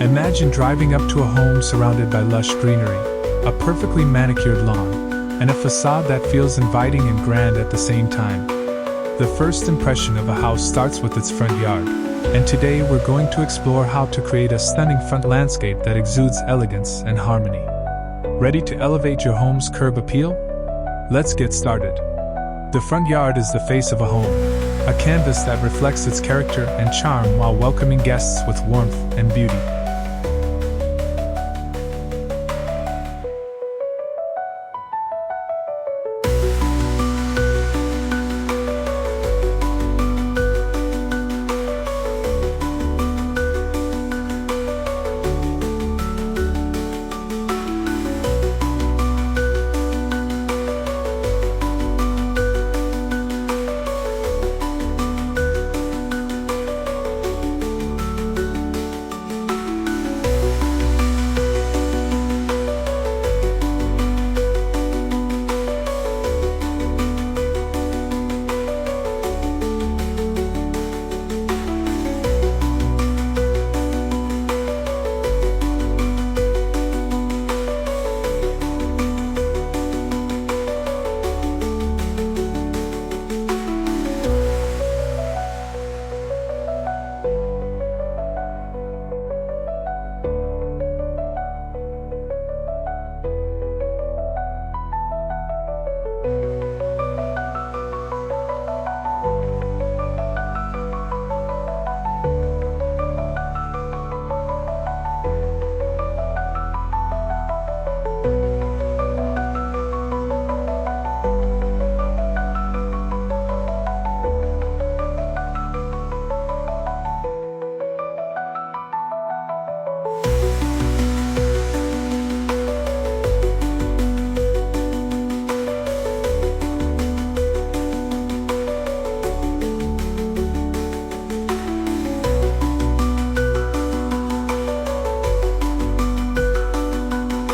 Imagine driving up to a home surrounded by lush greenery, a perfectly manicured lawn, and a facade that feels inviting and grand at the same time. The first impression of a house starts with its front yard, and today we're going to explore how to create a stunning front landscape that exudes elegance and harmony. Ready to elevate your home's curb appeal? Let's get started. The front yard is the face of a home, a canvas that reflects its character and charm while welcoming guests with warmth and beauty.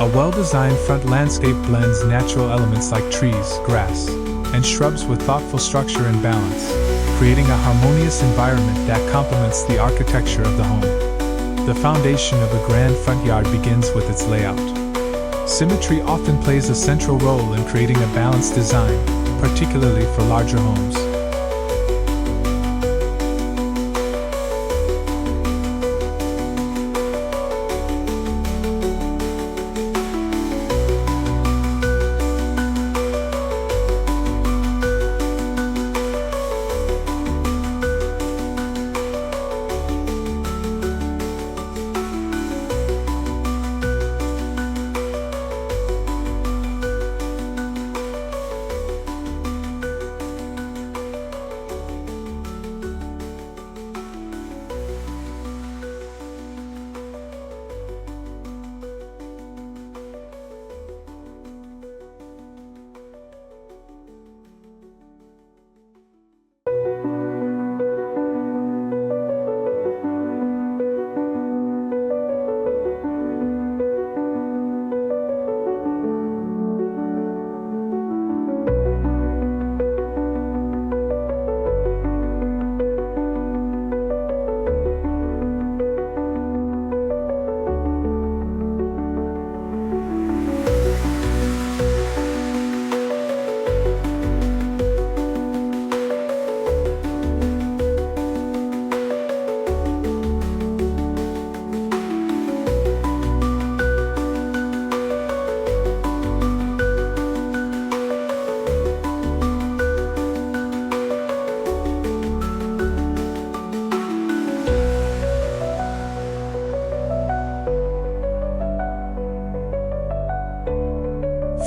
A well-designed front landscape blends natural elements like trees, grass, and shrubs with thoughtful structure and balance, creating a harmonious environment that complements the architecture of the home. The foundation of a grand front yard begins with its layout. Symmetry often plays a central role in creating a balanced design, particularly for larger homes.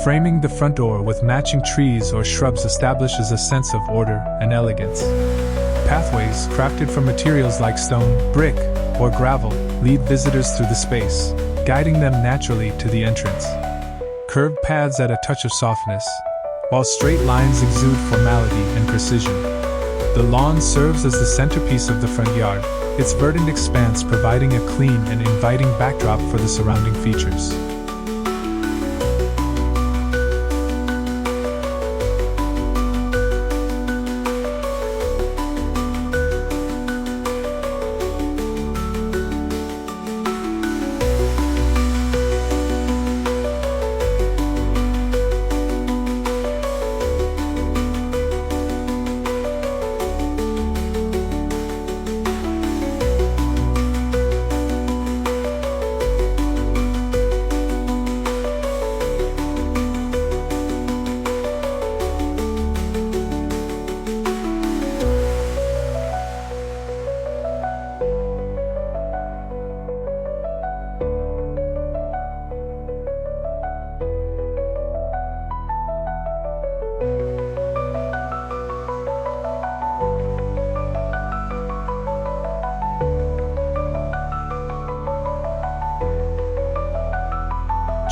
Framing the front door with matching trees or shrubs establishes a sense of order and elegance. Pathways, crafted from materials like stone, brick, or gravel, lead visitors through the space, guiding them naturally to the entrance. Curved paths add a touch of softness, while straight lines exude formality and precision. The lawn serves as the centerpiece of the front yard, its verdant expanse providing a clean and inviting backdrop for the surrounding features.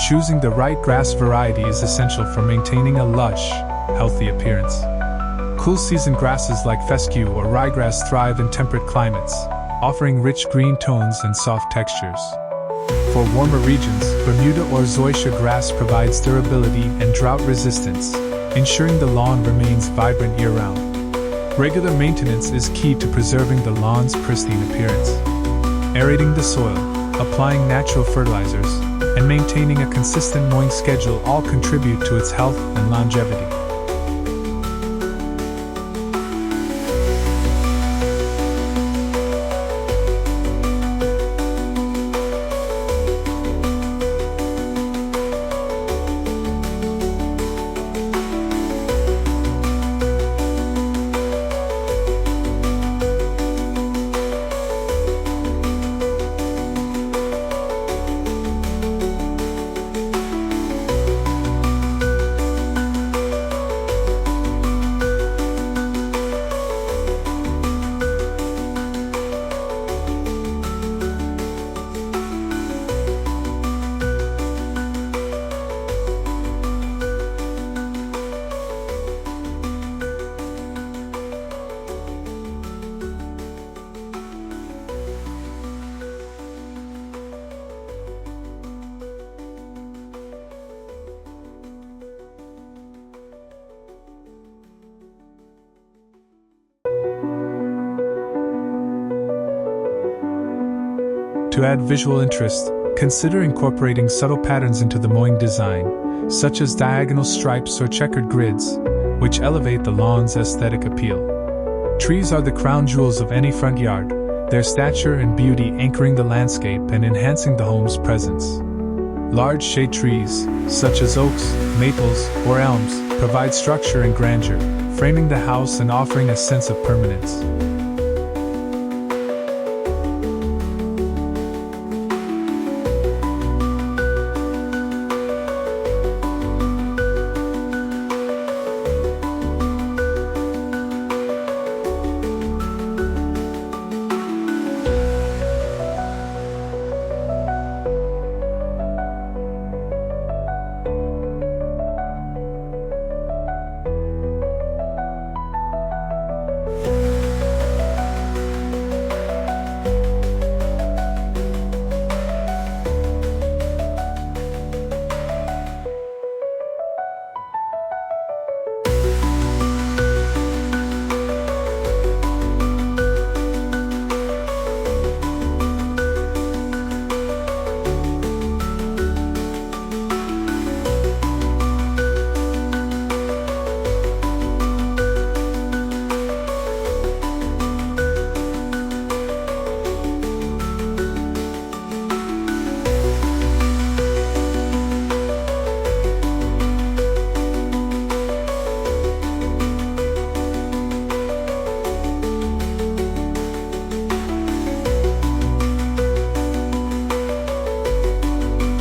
Choosing the right grass variety is essential for maintaining a lush, healthy appearance. Cool season grasses like fescue or ryegrass thrive in temperate climates, offering rich green tones and soft textures. For warmer regions, Bermuda or zoysia grass provides durability and drought resistance, ensuring the lawn remains vibrant year-round. Regular maintenance is key to preserving the lawn's pristine appearance. Aerating the soil, applying natural fertilizers, and maintaining a consistent mowing schedule all contribute to its health and longevity. To add visual interest, consider incorporating subtle patterns into the mowing design, such as diagonal stripes or checkered grids, which elevate the lawn's aesthetic appeal. Trees are the crown jewels of any front yard, their stature and beauty anchoring the landscape and enhancing the home's presence. Large shade trees, such as oaks, maples, or elms, provide structure and grandeur, framing the house and offering a sense of permanence.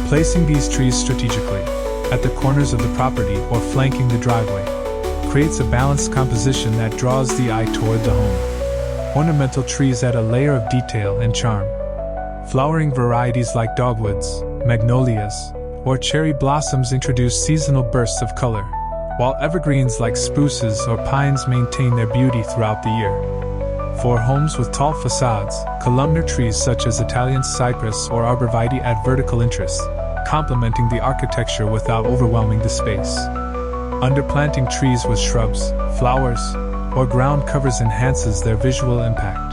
Placing these trees strategically, at the corners of the property or flanking the driveway, creates a balanced composition that draws the eye toward the home. Ornamental trees add a layer of detail and charm. Flowering varieties like dogwoods, magnolias, or cherry blossoms introduce seasonal bursts of color, while evergreens like spruces or pines maintain their beauty throughout the year. For homes with tall facades, columnar trees such as Italian cypress or arborvitae add vertical interest, complementing the architecture without overwhelming the space. Underplanting trees with shrubs, flowers, or ground covers enhances their visual impact.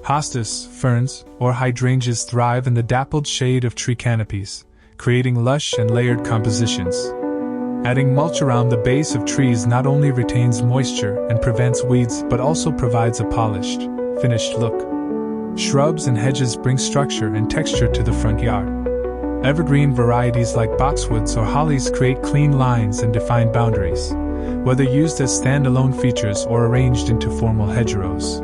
Hostas, ferns, or hydrangeas thrive in the dappled shade of tree canopies, creating lush and layered compositions. Adding mulch around the base of trees not only retains moisture and prevents weeds but also provides a polished, finished look. Shrubs and hedges bring structure and texture to the front yard. Evergreen varieties like boxwoods or hollies create clean lines and define boundaries, whether used as standalone features or arranged into formal hedgerows.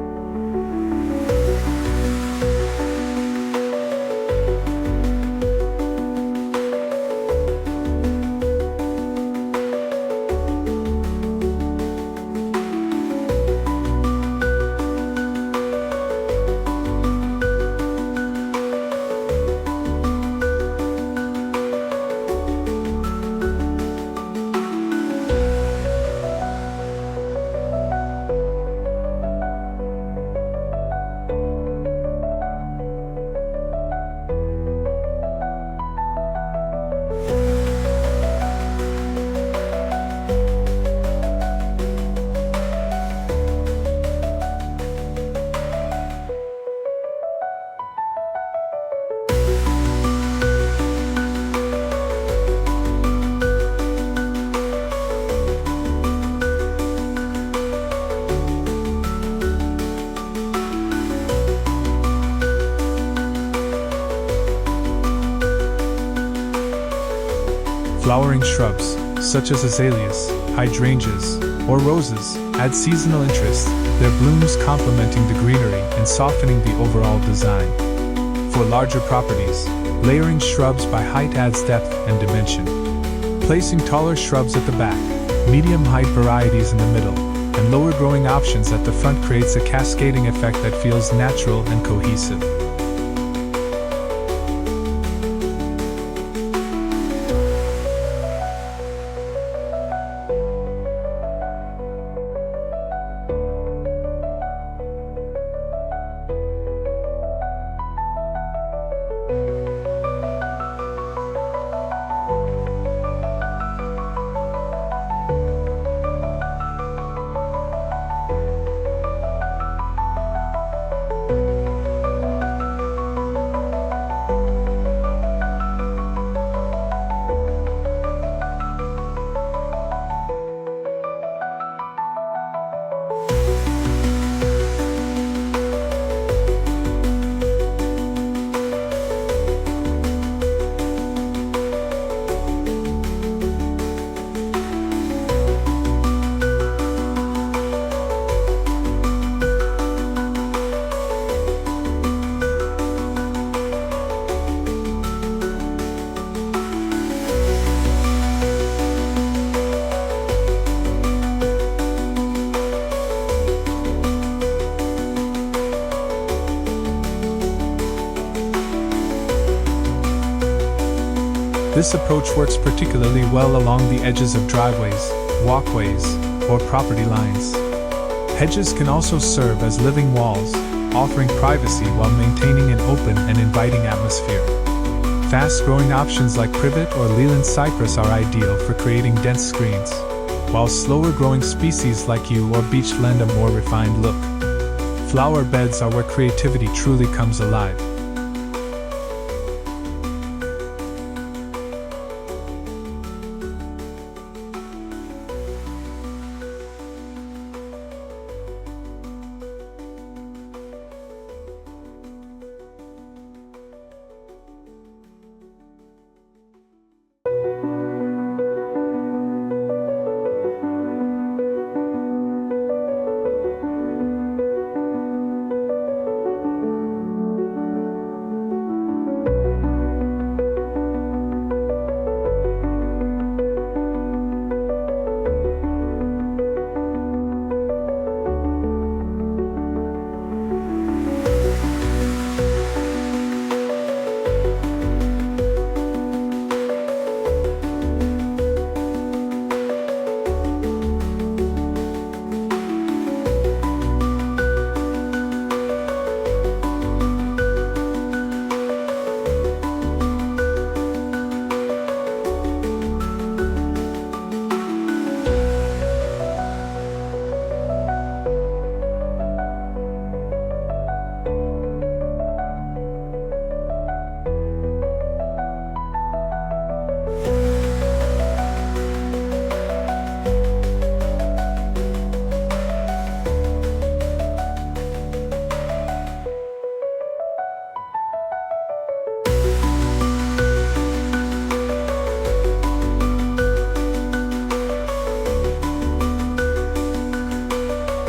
Flowering shrubs, such as azaleas, hydrangeas, or roses, add seasonal interest, their blooms complementing the greenery and softening the overall design. For larger properties, layering shrubs by height adds depth and dimension. Placing taller shrubs at the back, medium-height varieties in the middle, and lower-growing options at the front creates a cascading effect that feels natural and cohesive. This approach works particularly well along the edges of driveways, walkways, or property lines. Hedges can also serve as living walls, offering privacy while maintaining an open and inviting atmosphere. Fast-growing options like privet or Leland cypress are ideal for creating dense screens, while slower-growing species like yew or beech lend a more refined look. Flower beds are where creativity truly comes alive.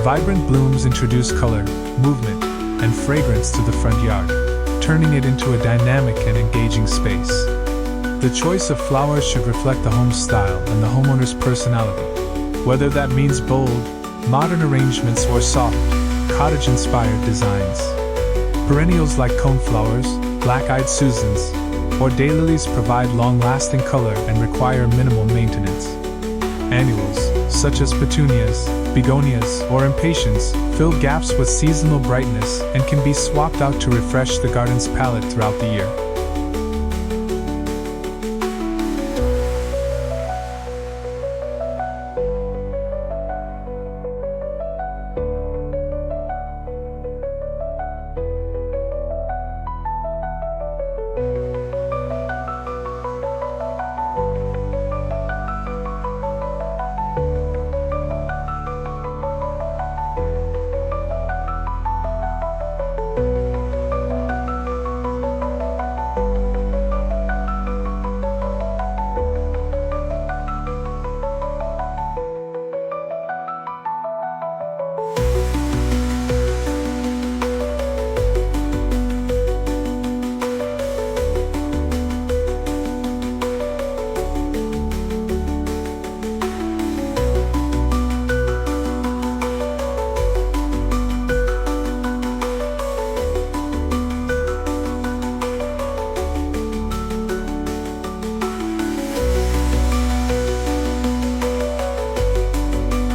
Vibrant blooms introduce color, movement, and fragrance to the front yard, turning it into a dynamic and engaging space. The choice of flowers should reflect the home's style and the homeowner's personality, whether that means bold, modern arrangements or soft, cottage-inspired designs. Perennials like coneflowers, black-eyed Susans, or daylilies provide long-lasting color and require minimal maintenance. Annuals, such as petunias, begonias, or impatiens, fill gaps with seasonal brightness and can be swapped out to refresh the garden's palette throughout the year.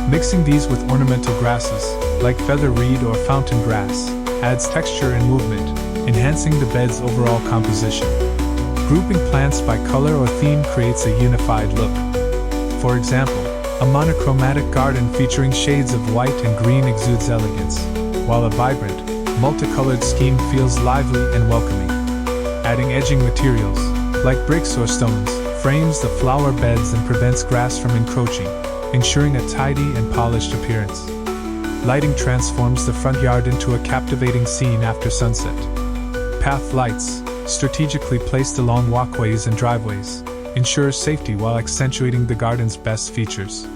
Mixing these with ornamental grasses, like feather reed or fountain grass, adds texture and movement, enhancing the bed's overall composition. Grouping plants by color or theme creates a unified look. For example, a monochromatic garden featuring shades of white and green exudes elegance, while a vibrant, multicolored scheme feels lively and welcoming. Adding edging materials, like bricks or stones, frames the flower beds and prevents grass from encroaching, ensuring a tidy and polished appearance. Lighting transforms the front yard into a captivating scene after sunset. Path lights, strategically placed along walkways and driveways, ensure safety while accentuating the garden's best features.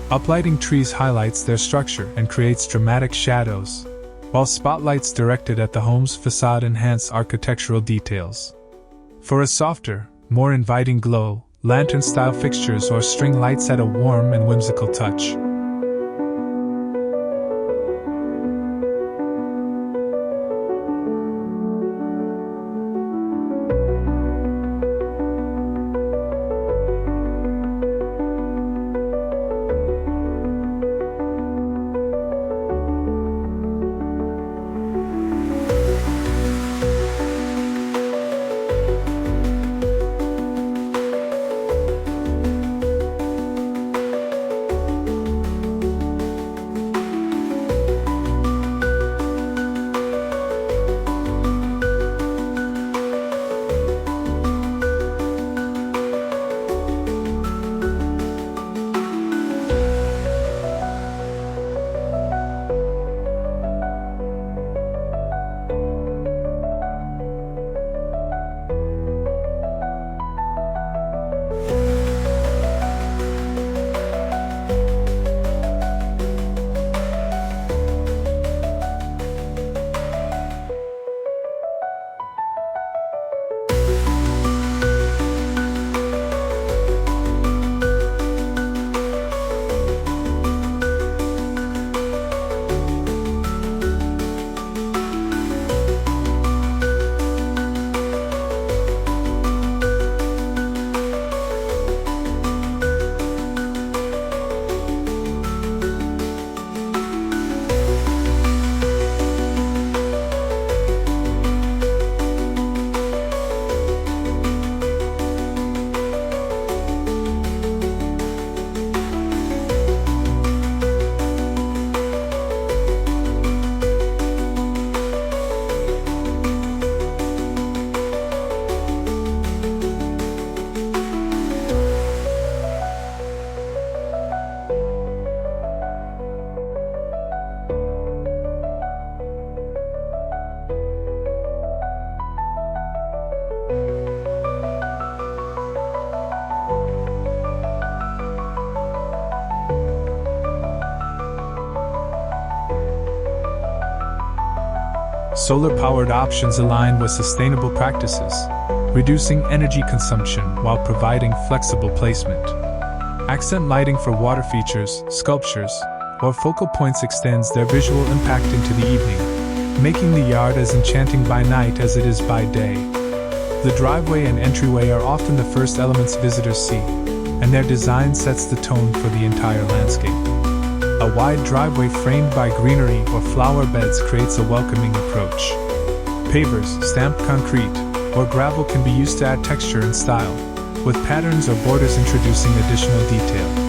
Uplighting trees highlights their structure and creates dramatic shadows, while spotlights directed at the home's facade enhance architectural details. For a softer, more inviting glow, lantern-style fixtures or string lights add a warm and whimsical touch. Solar-powered options align with sustainable practices, reducing energy consumption while providing flexible placement. Accent lighting for water features, sculptures, or focal points extends their visual impact into the evening, making the yard as enchanting by night as it is by day. The driveway and entryway are often the first elements visitors see, and their design sets the tone for the entire landscape. A wide driveway framed by greenery or flower beds creates a welcoming approach. Pavers, stamped concrete, or gravel can be used to add texture and style, with patterns or borders introducing additional detail.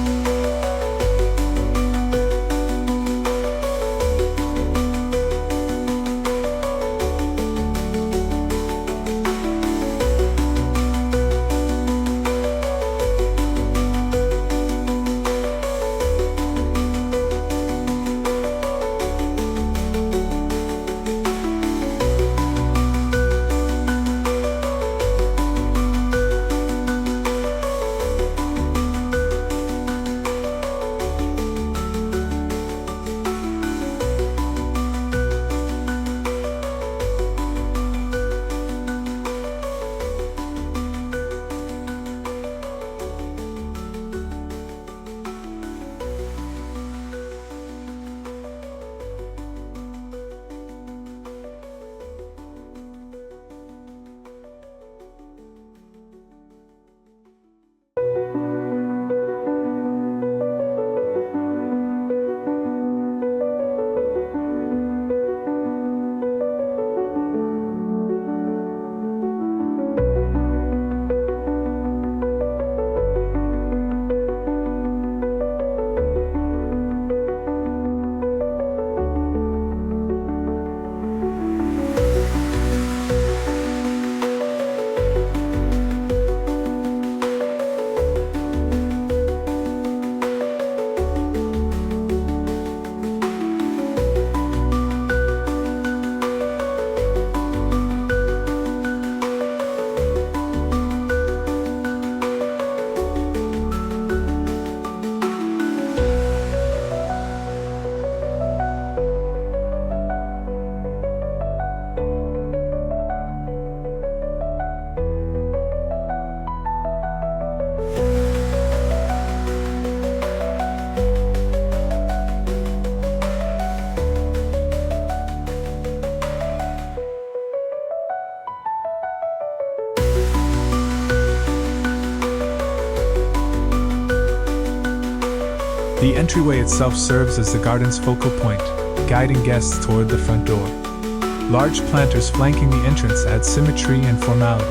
The entryway itself serves as the garden's focal point, guiding guests toward the front door. Large planters flanking the entrance add symmetry and formality,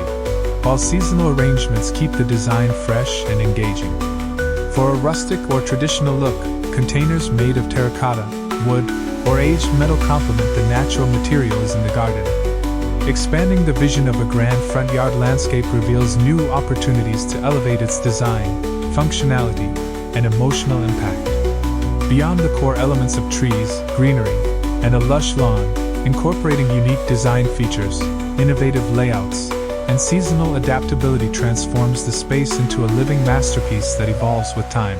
while seasonal arrangements keep the design fresh and engaging. For a rustic or traditional look, containers made of terracotta, wood, or aged metal complement the natural materials in the garden. Expanding the vision of a grand front yard landscape reveals new opportunities to elevate its design, functionality, and emotional impact. Beyond the core elements of trees, greenery, and a lush lawn, incorporating unique design features, innovative layouts, and seasonal adaptability transforms the space into a living masterpiece that evolves with time.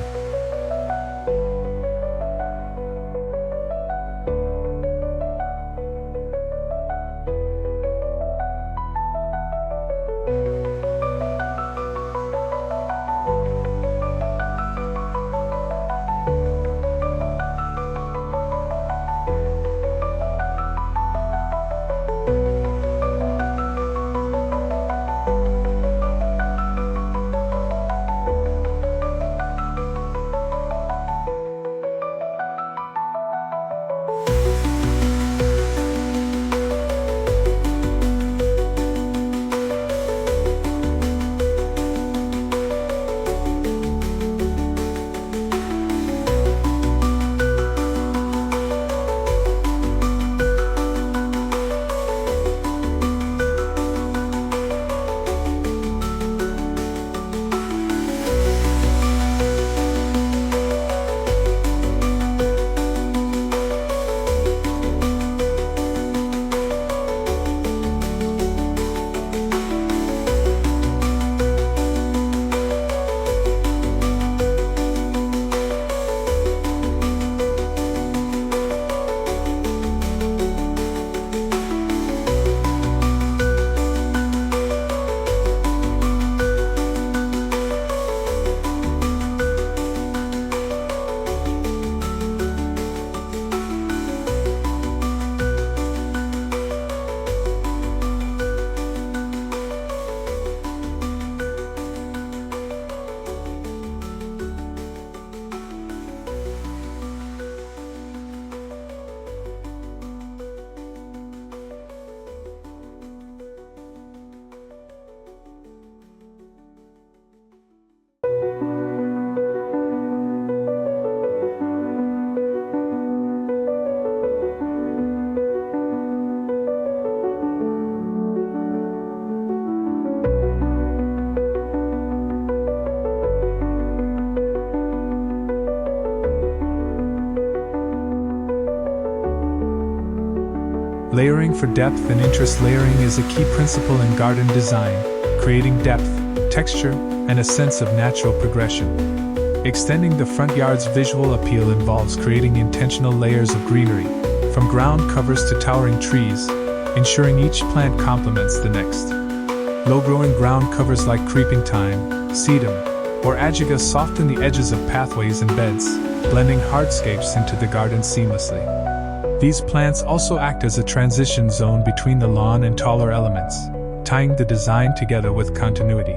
Layering for depth and interest. Layering is a key principle in garden design, creating depth, texture, and a sense of natural progression. Extending the front yard's visual appeal involves creating intentional layers of greenery, from ground covers to towering trees, ensuring each plant complements the next. Low-growing ground covers like creeping thyme, sedum, or ajaga soften the edges of pathways and beds, blending hardscapes into the garden seamlessly. These plants also act as a transition zone between the lawn and taller elements, tying the design together with continuity.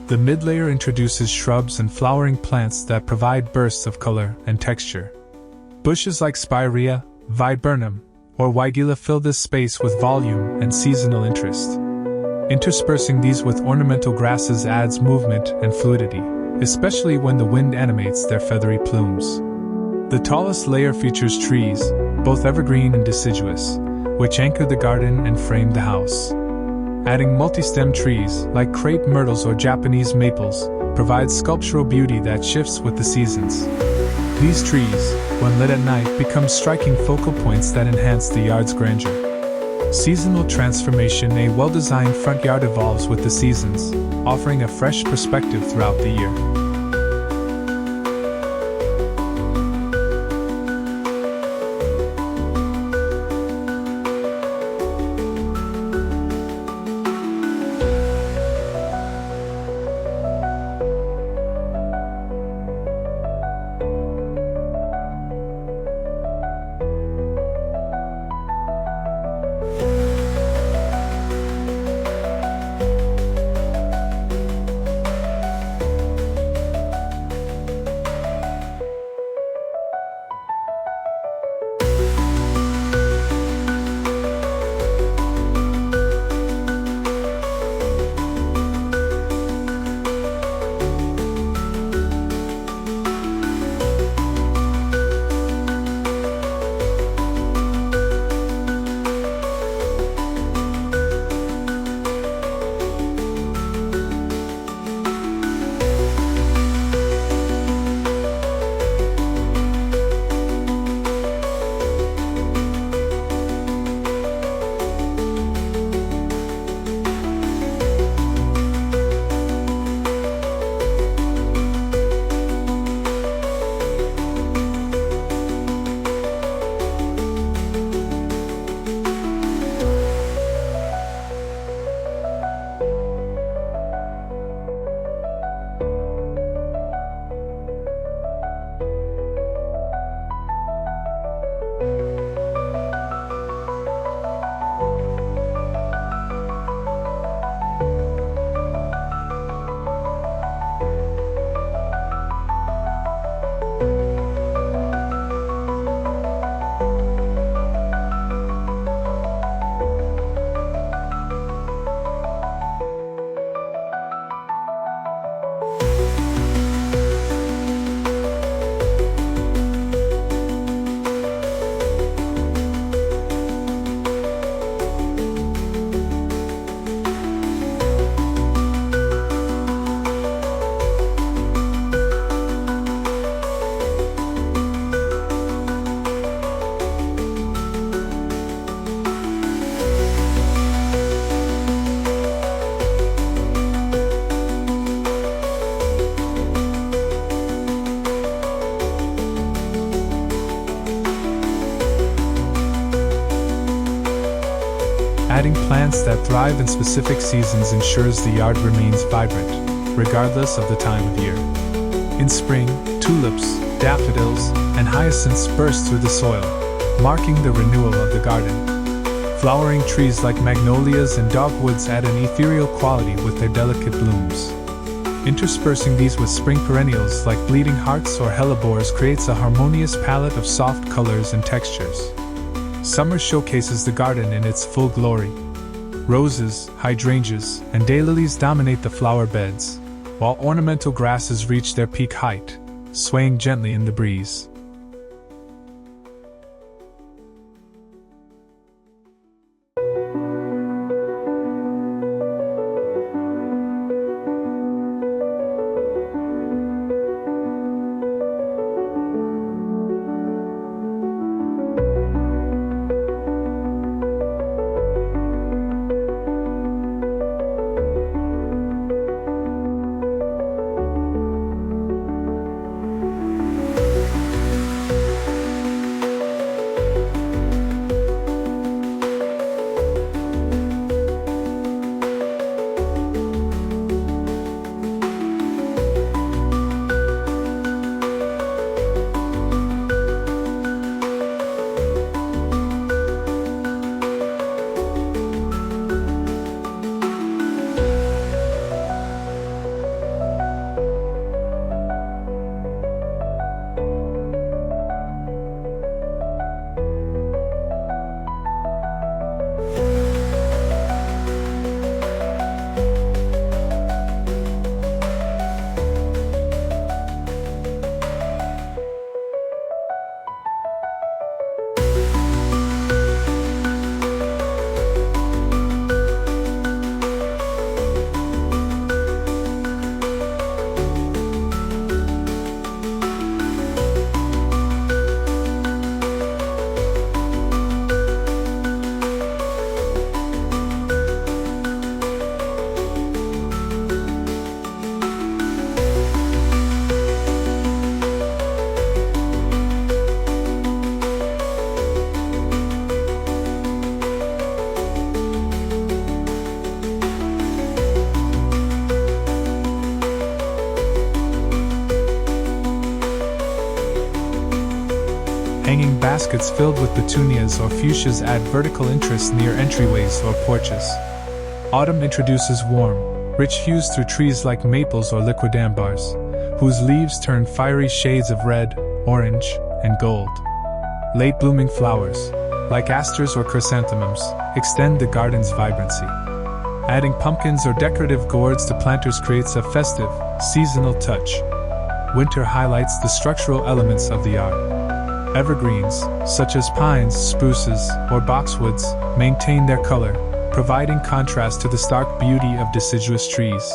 The mid-layer introduces shrubs and flowering plants that provide bursts of color and texture. Bushes like spirea, viburnum, or weigela fill this space with volume and seasonal interest. Interspersing these with ornamental grasses adds movement and fluidity, especially when the wind animates their feathery plumes. The tallest layer features trees, both evergreen and deciduous, which anchor the garden and frame the house. Adding multi-stem trees, like crepe myrtles or Japanese maples, provides sculptural beauty that shifts with the seasons. These trees, when lit at night, become striking focal points that enhance the yard's grandeur. Seasonal transformation. A well-designed front yard evolves with the seasons, offering a fresh perspective throughout the year. Adding plants that thrive in specific seasons ensures the yard remains vibrant, regardless of the time of year. In spring, tulips, daffodils, and hyacinths burst through the soil, marking the renewal of the garden. Flowering trees like magnolias and dogwoods add an ethereal quality with their delicate blooms. Interspersing these with spring perennials like bleeding hearts or hellebores creates a harmonious palette of soft colors and textures. Summer showcases the garden in its full glory. Roses, hydrangeas, and daylilies dominate the flower beds, while ornamental grasses reach their peak height, swaying gently in the breeze. Hanging baskets filled with petunias or fuchsias add vertical interest near entryways or porches. Autumn introduces warm, rich hues through trees like maples or liquidambars, whose leaves turn fiery shades of red, orange, and gold. Late blooming flowers, like asters or chrysanthemums, extend the garden's vibrancy. Adding pumpkins or decorative gourds to planters creates a festive, seasonal touch. Winter highlights the structural elements of the yard. Evergreens, such as pines, spruces, or boxwoods, maintain their color, providing contrast to the stark beauty of deciduous trees.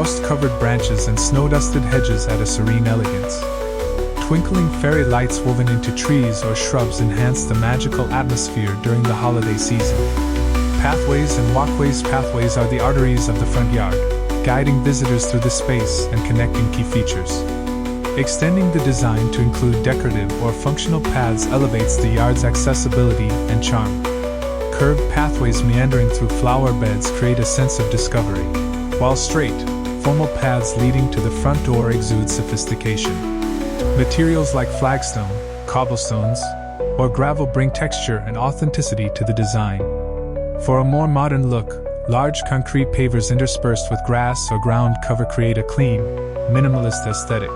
frost-covered branches and snow-dusted hedges add a serene elegance. Twinkling fairy lights woven into trees or shrubs enhance the magical atmosphere during the holiday season. Pathways and walkways. Pathways are the arteries of the front yard, guiding visitors through the space and connecting key features. Extending the design to include decorative or functional paths elevates the yard's accessibility and charm. Curved pathways meandering through flower beds create a sense of discovery, while straight, formal paths leading to the front door exude sophistication. Materials like flagstone, cobblestones, or gravel bring texture and authenticity to the design. For a more modern look, large concrete pavers interspersed with grass or ground cover create a clean, minimalist aesthetic.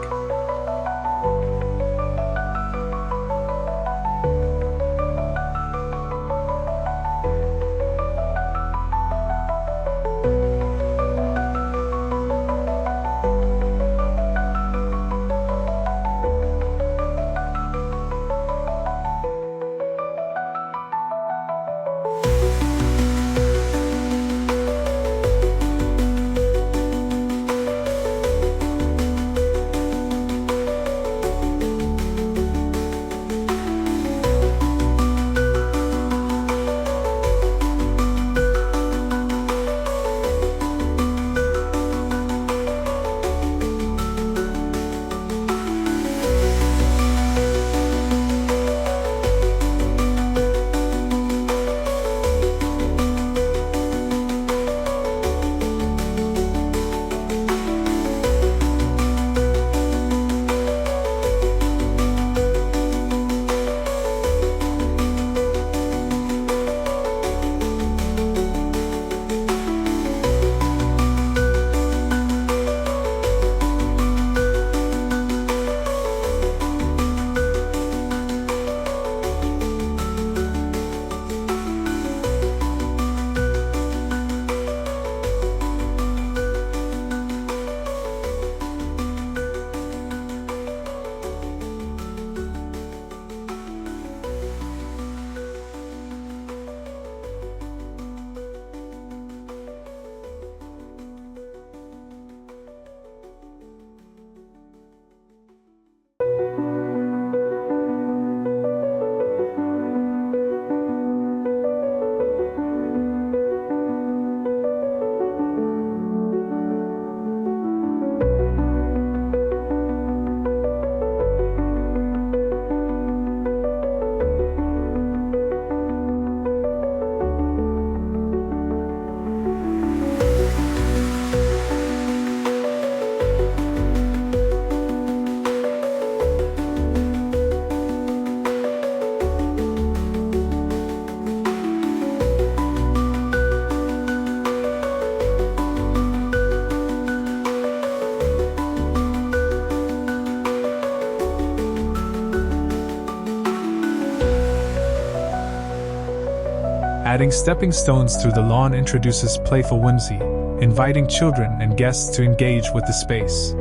Adding stepping stones through the lawn introduces playful whimsy, inviting children and guests to engage with the space.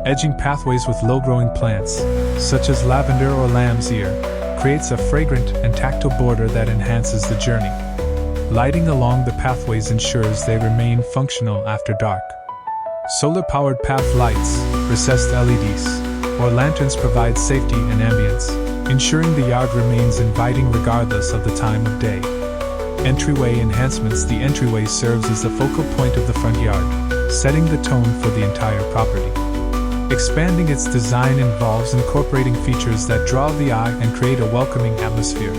Edging pathways with low-growing plants, such as lavender or lamb's ear, creates a fragrant and tactile border that enhances the journey. Lighting along the pathways ensures they remain functional after dark. Solar-powered path lights, recessed LEDs, or lanterns provide safety and ambience, ensuring the yard remains inviting regardless of the time of day. Entryway enhancements. The entryway serves as the focal point of the front yard, setting the tone for the entire property. Expanding its design involves incorporating features that draw the eye and create a welcoming atmosphere.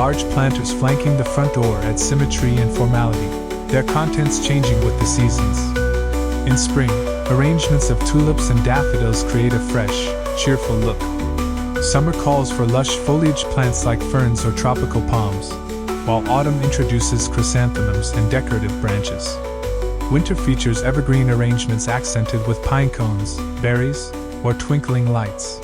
large planters flanking the front door add symmetry and formality, their contents changing with the seasons. In spring, arrangements of tulips and daffodils create a fresh, cheerful look. Summer calls for lush foliage plants like ferns or tropical palms, while autumn introduces chrysanthemums and decorative branches. Winter features evergreen arrangements accented with pine cones, berries, or twinkling lights.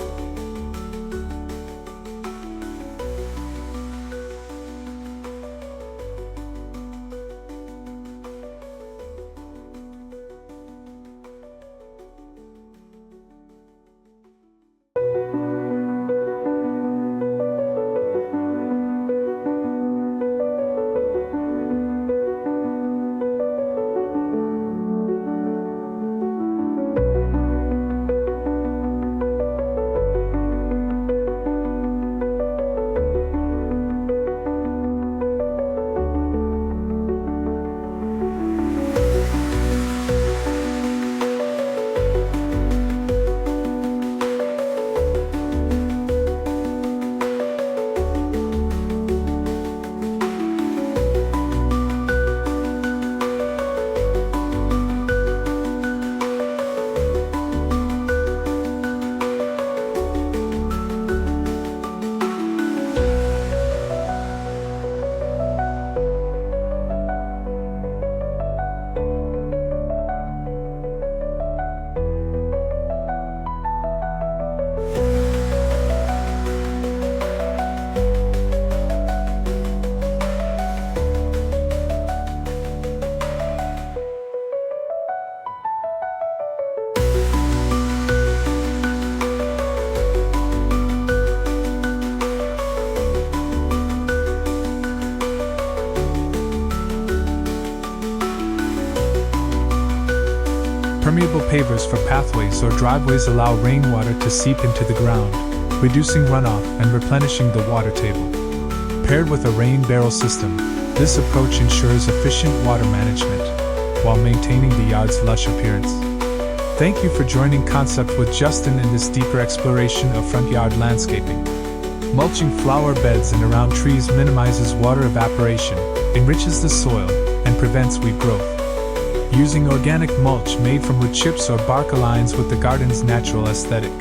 Permeable pavers for pathways or driveways allow rainwater to seep into the ground, reducing runoff and replenishing the water table. Paired with a rain barrel system, this approach ensures efficient water management, while maintaining the yard's lush appearance. Thank you for joining Concept with Justin in this deeper exploration of front yard landscaping. Mulching flower beds and around trees minimizes water evaporation, enriches the soil, and prevents weed growth. Using organic mulch made from wood chips or bark aligns with the garden's natural aesthetic.